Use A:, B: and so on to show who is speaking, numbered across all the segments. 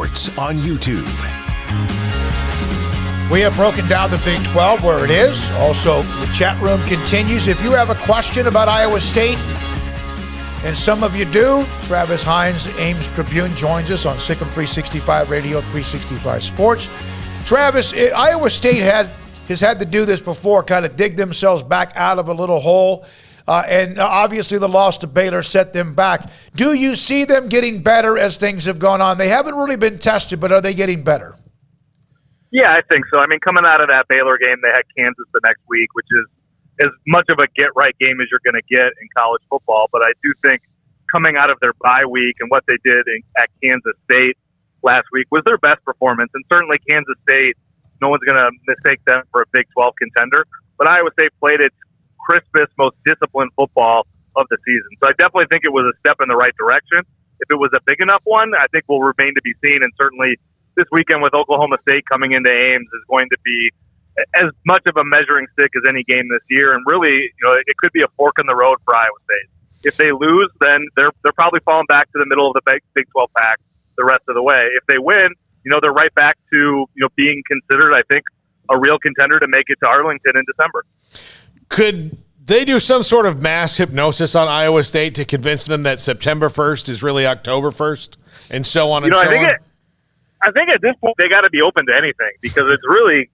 A: Sports on YouTube.
B: We have broken down the Big 12 where it is. Also, the chat room continues. If you have a question about Iowa State, and some of you do, Travis Hines, Ames Tribune, joins us on Sikkim 365 Radio, 365 Sports. Travis, Iowa State has had to do this before, kind of dig themselves back out of a little hole. And obviously the loss to Baylor set them back. Do you see them getting better as things have gone on? They haven't really been tested, but are they getting better?
C: Yeah, I think so. I mean, coming out of that Baylor game, they had Kansas the next week, which is as much of a get-right game as you're going to get in college football. But I do think coming out of their bye week and what they did at Kansas State last week was their best performance. And certainly Kansas State, no one's going to mistake them for a Big 12 contender. But Iowa State played its crispest, most disciplined football of the season. So I definitely think it was a step in the right direction. If it was a big enough one, I think will remain to be seen. And certainly this weekend with Oklahoma State coming into Ames is going to be as much of a measuring stick as any game this year. And really, it could be a fork in the road for Iowa State. If they lose, then they're probably falling back to the middle of the Big 12 pack the rest of the way. If they win, they're right back to being considered, I think, a real contender to make it to Arlington in December.
D: Could they do some sort of mass hypnosis on Iowa State to convince them that September 1st is really October 1st and so on and so on?
C: I think at this point they got to be open to anything because it's really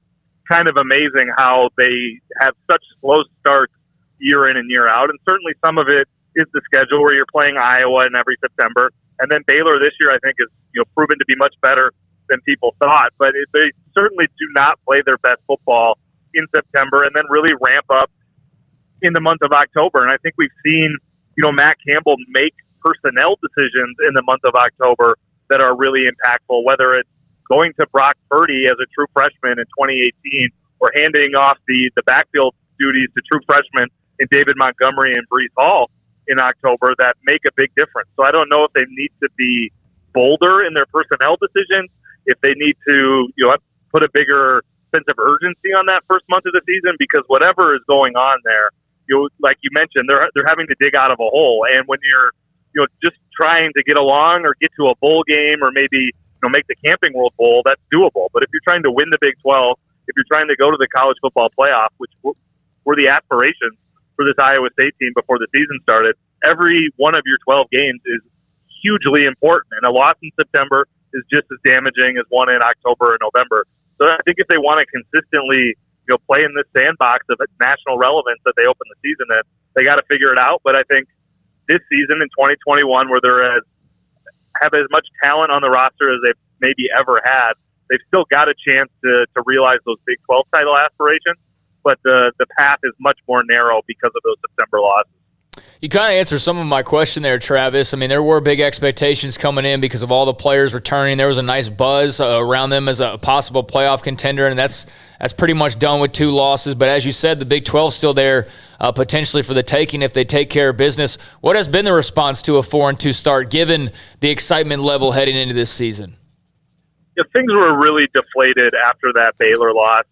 C: kind of amazing how they have such slow starts year in and year out. And certainly some of it is the schedule where you're playing Iowa in every September. And then Baylor this year, I think, is proven to be much better than people thought. But they certainly do not play their best football in September and then really ramp up in the month of October. And I think we've seen, Matt Campbell make personnel decisions in the month of October that are really impactful, whether it's going to Brock Purdy as a true freshman in 2018 or handing off the backfield duties to true freshmen in David Montgomery and Breece Hall in October that make a big difference. So I don't know if they need to be bolder in their personnel decisions, if they need to put a bigger sense of urgency on that first month of the season, because whatever is going on there, like you mentioned, they're having to dig out of a hole. And when you're just trying to get along or get to a bowl game or maybe make the Camping World Bowl, that's doable. But if you're trying to win the Big 12, if you're trying to go to the college football playoff, which were the aspirations for this Iowa State team before the season started, every one of your 12 games is hugely important. And a loss in September is just as damaging as one in October or November. So I think if they want to consistently play in this sandbox of national relevance that they open the season in, they got to figure it out. But I think this season in 2021, where have as much talent on the roster as they've maybe ever had, they've still got a chance to realize those Big 12 title aspirations. But the path is much more narrow because of those September losses.
E: You kind of answered some of my question there, Travis. I mean, there were big expectations coming in because of all the players returning. There was a nice buzz around them as a possible playoff contender, and that's pretty much done with 2 losses. But as you said, the Big 12 is still there potentially for the taking if they take care of business. What has been the response to a 4-2 start, given the excitement level heading into this season?
C: Things were really deflated after that Baylor loss.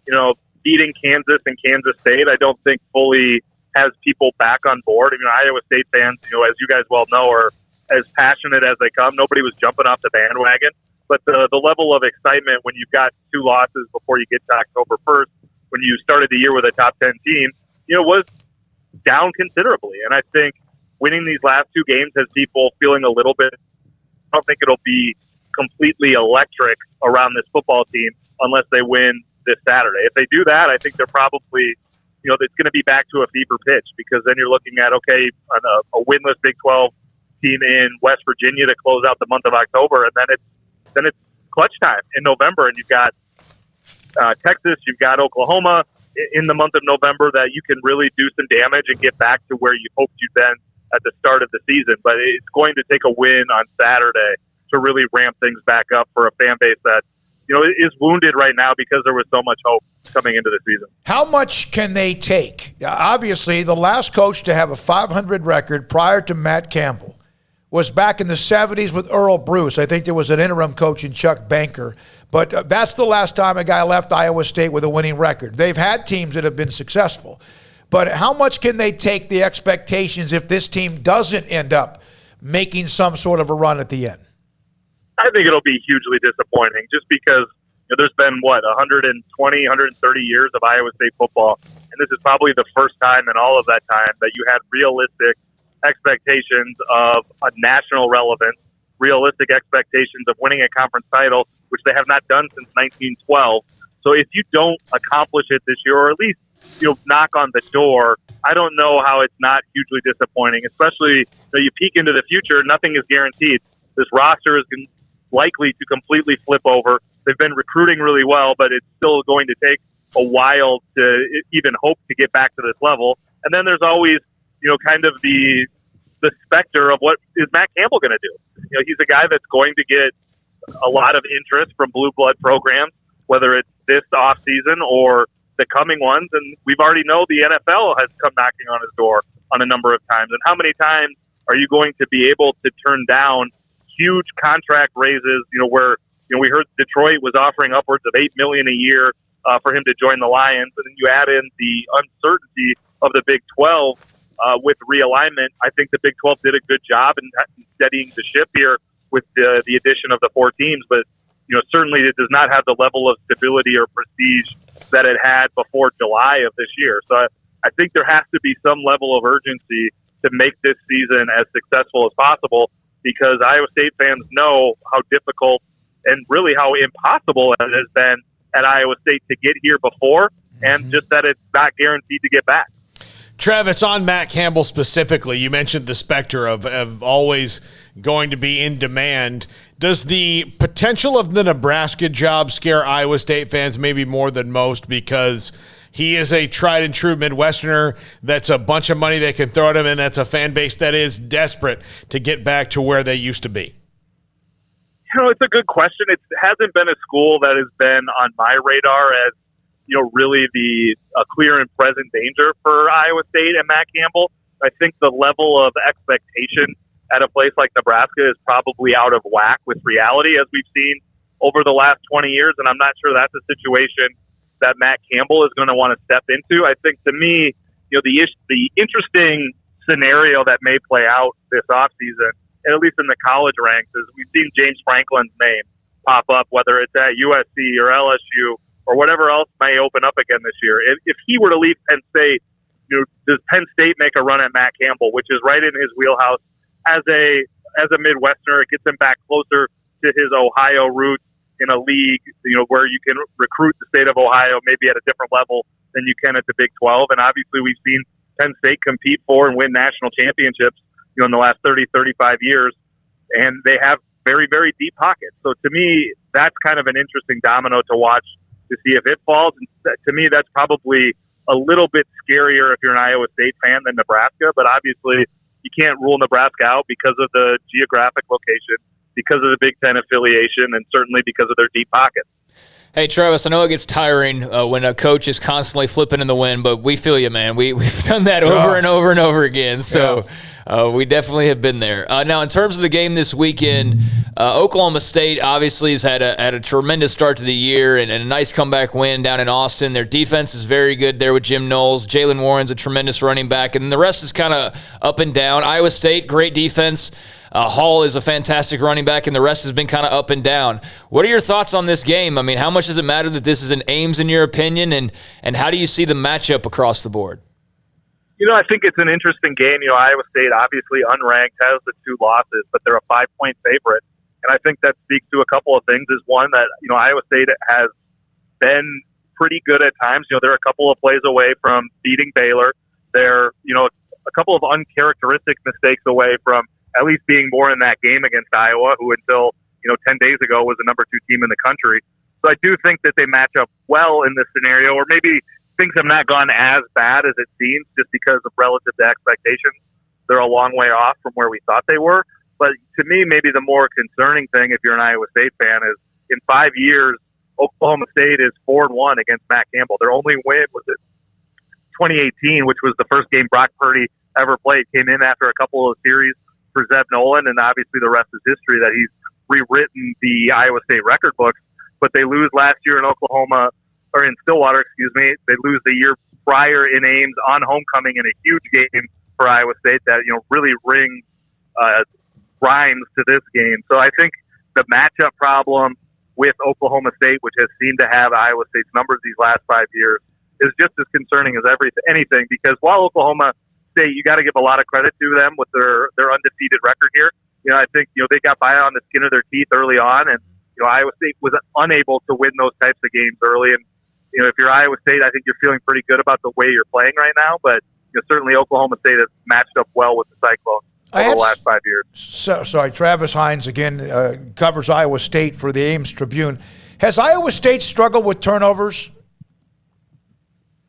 C: And, beating Kansas and Kansas State, I don't think fully has people back on board. Iowa State fans, as you guys well know, are as passionate as they come. Nobody was jumping off the bandwagon. But the level of excitement when you've got 2 losses before you get to October 1st, when you started the year with a top 10 team, was down considerably. And I think winning these last 2 games has people feeling a little bit. I don't think it'll be completely electric around this football team unless they win this Saturday. If they do that, I think they're probably, it's going to be back to a fever pitch, because then you're looking at, a winless Big 12 team in West Virginia to close out the month of October. And then it's clutch time in November. And you've got Texas, you've got Oklahoma in the month of November that you can really do some damage and get back to where you hoped you'd been at the start of the season. But it's going to take a win on Saturday to really ramp things back up for a fan base that is wounded right now because there was so much hope coming into the season.
B: How much can they take? Obviously, the last coach to have a 500 record prior to Matt Campbell was back in the 70s with Earl Bruce. I think there was an interim coach in Chuck Banker. But that's the last time a guy left Iowa State with a winning record. They've had teams that have been successful. But how much can they take the expectations if this team doesn't end up making some sort of a run at the end?
C: I think it'll be hugely disappointing just because there's been, 120, 130 years of Iowa State football. And this is probably the first time in all of that time that you had realistic expectations of a national relevance, realistic expectations of winning a conference title, which they have not done since 1912. So if you don't accomplish it this year, or at least knock on the door, I don't know how it's not hugely disappointing. Especially you peek into the future, nothing is guaranteed. This roster is likely to completely flip over. They've been recruiting really well, but it's still going to take a while to even hope to get back to this level. And then there's always kind of the specter of what is Matt Campbell going to do. He's a guy that's going to get a lot of interest from blue blood programs, whether it's this offseason or the coming ones. And we've already know the NFL has come knocking on his door on a number of times. And how many times are you going to be able to turn down huge contract raises, where we heard Detroit was offering upwards of $8 million a year for him to join the Lions, and then you add in the uncertainty of the Big 12 with realignment. I think the Big 12 did a good job in steadying the ship here with the addition of the 4 teams, but certainly it does not have the level of stability or prestige that it had before July of this year. So I think there has to be some level of urgency to make this season as successful as possible, because Iowa State fans know how difficult and really how impossible it has been at Iowa State to get here before, and just that it's not guaranteed to get back.
D: Travis, on Matt Campbell specifically, you mentioned the specter of always going to be in demand. Does the potential of the Nebraska job scare Iowa State fans maybe more than most, because he is a tried and true Midwesterner that's a bunch of money they can throw at him, and that's a fan base that is desperate to get back to where they used to be?
C: It's a good question. It hasn't been a school that has been on my radar as, really a clear and present danger for Iowa State and Matt Campbell. I think the level of expectation at a place like Nebraska is probably out of whack with reality, as we've seen over the last 20 years. And I'm not sure that's a situation that Matt Campbell is going to want to step into. I think, to me, the interesting scenario that may play out this offseason, at least in the college ranks, is we've seen James Franklin's name pop up, whether it's at USC or LSU or whatever else may open up again this year. If he were to leave Penn State, does Penn State make a run at Matt Campbell, which is right in his wheelhouse as a Midwesterner? It gets him back closer to his Ohio roots in a league, where you can recruit the state of Ohio maybe at a different level than you can at the Big 12. And obviously we've seen Penn State compete for and win national championships in the last 30, 35 years, and they have very, very deep pockets. So to me, that's kind of an interesting domino to watch to see if it falls. And to me, that's probably a little bit scarier if you're an Iowa State fan than Nebraska, but obviously you can't rule Nebraska out because of the geographic location, because of the Big Ten affiliation, and certainly because of their deep pockets.
E: Hey, Travis, I know it gets tiring when a coach is constantly flipping in the wind, but we feel you, man. We've done that over and over and over again, so we definitely have been there. Now, in terms of the game this weekend, Oklahoma State obviously has had a tremendous start to the year and a nice comeback win down in Austin. Their defense is very good there with Jim Knowles. Jalen Warren's a tremendous running back, and the rest is kind of up and down. Iowa State, great defense. Hall is a fantastic running back, and the rest has been kind of up and down. What are your thoughts on this game? I mean, how much does it matter that this is in Ames, in your opinion, and how do you see the matchup across the board?
C: I think it's an interesting game. Iowa State, obviously unranked, has the 2 losses, but they're a 5-point favorite. And I think that speaks to a couple of things. Is one, that, Iowa State has been pretty good at times. They're a couple of plays away from beating Baylor. They're, a couple of uncharacteristic mistakes away from at least being more in that game against Iowa, who until 10 days ago was the number 2 team in the country. So I do think that they match up well in this scenario, or maybe things have not gone as bad as it seems just because of relative to expectations. They're a long way off from where we thought they were. But to me, maybe the more concerning thing, if you're an Iowa State fan, is in 5 years, Oklahoma State is 4-1 against Matt Campbell. Their only win was in 2018, which was the first game Brock Purdy ever played. Came in after a couple of series for Zeb Nolan, and obviously the rest is history that he's rewritten the Iowa State record books. But they lose last year in Oklahoma, or in Stillwater, They lose the year prior in Ames on homecoming in a huge game for Iowa State that, really rhymes to this game. So I think the matchup problem with Oklahoma State, which has seemed to have Iowa State's numbers these last 5 years, is just as concerning as anything. Because while Oklahoma State, you got to give a lot of credit to them with their undefeated record here. I think they got by on the skin of their teeth early on, and Iowa State was unable to win those types of games early. And if you're Iowa State, I think you're feeling pretty good about the way you're playing right now. But certainly Oklahoma State has matched up well with the Cyclones over the last 5 years.
B: Sorry, Travis Hines again covers Iowa State for the Ames Tribune. Has Iowa State struggled with turnovers?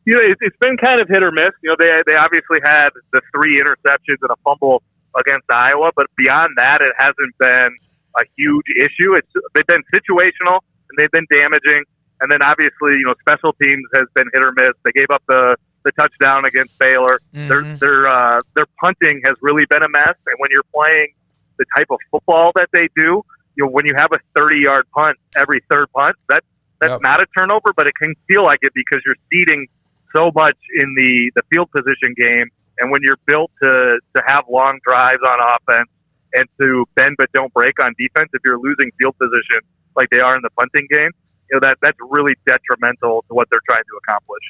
C: It's been kind of hit or miss. They obviously had the 3 interceptions and a fumble against Iowa, but beyond that, it hasn't been a huge issue. They've been situational and they've been damaging, and then obviously special teams has been hit or miss. They gave up the touchdown against Baylor.
B: Mm-hmm.
C: Their punting has really been a mess, and when you're playing the type of football that they do, when you have a 30-yard punt every third punt, that's not a turnover, but it can feel like it because you're ceding so much in the field position game. And when you're built to have long drives on offense and to bend but don't break on defense, if you're losing field position like they are in the punting game, that's really detrimental to what they're trying to accomplish.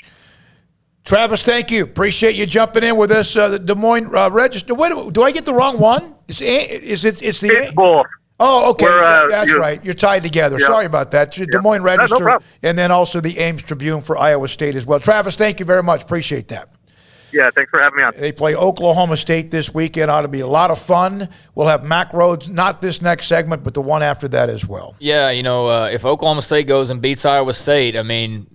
B: Travis, thank you. Appreciate you jumping in with us. The Des Moines Register. Wait, do I get the wrong one?
C: It's both.
B: Oh, okay. That's right. You're tied together. Yeah. Sorry about that. Des Moines Register, no and then also the Ames Tribune for Iowa State as well. Travis, thank you very much. Appreciate that.
C: Yeah, thanks for having me on.
B: They play Oklahoma State this weekend. Ought to be a lot of fun. We'll have Mac Rhodes, not this next segment, but the one after that as well.
E: Yeah, if Oklahoma State goes and beats Iowa State, I mean,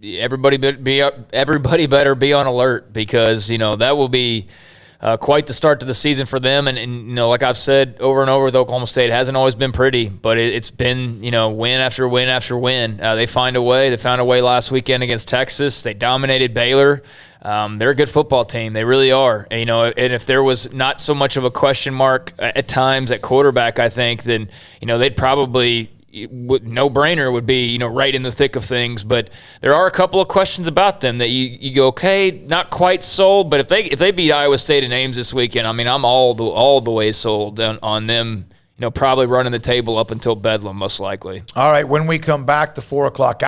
E: everybody better be on alert because that will be quite the start to the season for them. And like I've said over and over with Oklahoma State, it hasn't always been pretty, but it's been win after win after win. They find a way. They found a way last weekend against Texas. They dominated Baylor. They're a good football team. They really are. And if there was not so much of a question mark at times at quarterback, I think, then, they'd probably no-brainer would be, right in the thick of things. But there are a couple of questions about them that you go, okay, not quite sold. But if they beat Iowa State and Ames this weekend, I mean, I'm all the way sold on them, probably running the table up until Bedlam, most likely.
B: All right, when we come back, the 4 o'clock